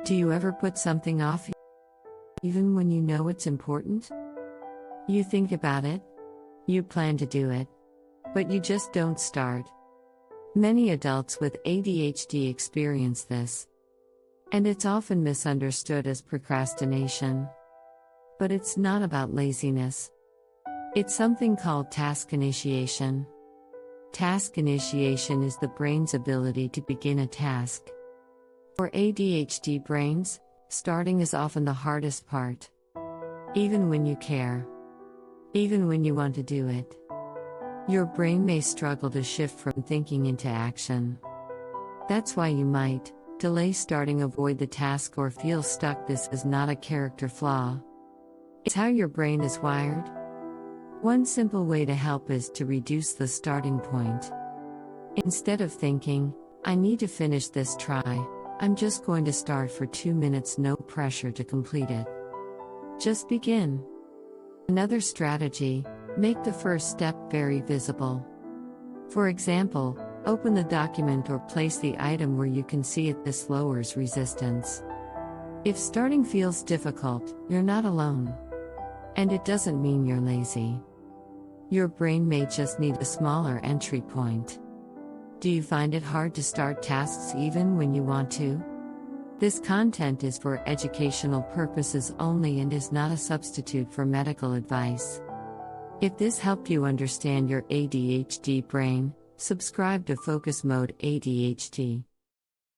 Do you ever put something off, even when you know it's important? You think about it, you plan to do it, but you just don't start. Many adults with ADHD experience this, and it's often misunderstood as procrastination. But it's not about laziness. It's something called task initiation. Task initiation is the brain's ability to begin a task. For ADHD brains, starting is often the hardest part. Even when you care. Even when you want to do it. Your brain may struggle to shift from thinking into action. That's why you might delay starting, avoid the task, or feel stuck. This is not a character flaw. It's how your brain is wired. One simple way to help is to reduce the starting point. Instead of thinking, I need to finish this try, I'm just going to start for 2 minutes, no pressure to complete it. Just begin. Another strategy, make the first step very visible. For example, open the document or place the item where you can see it. This lowers resistance. If starting feels difficult, you're not alone. And it doesn't mean you're lazy. Your brain may just need a smaller entry point. Do you find it hard to start tasks even when you want to? This content is for educational purposes only and is not a substitute for medical advice. If this helped you understand your ADHD brain, subscribe to Focus Mode ADHD.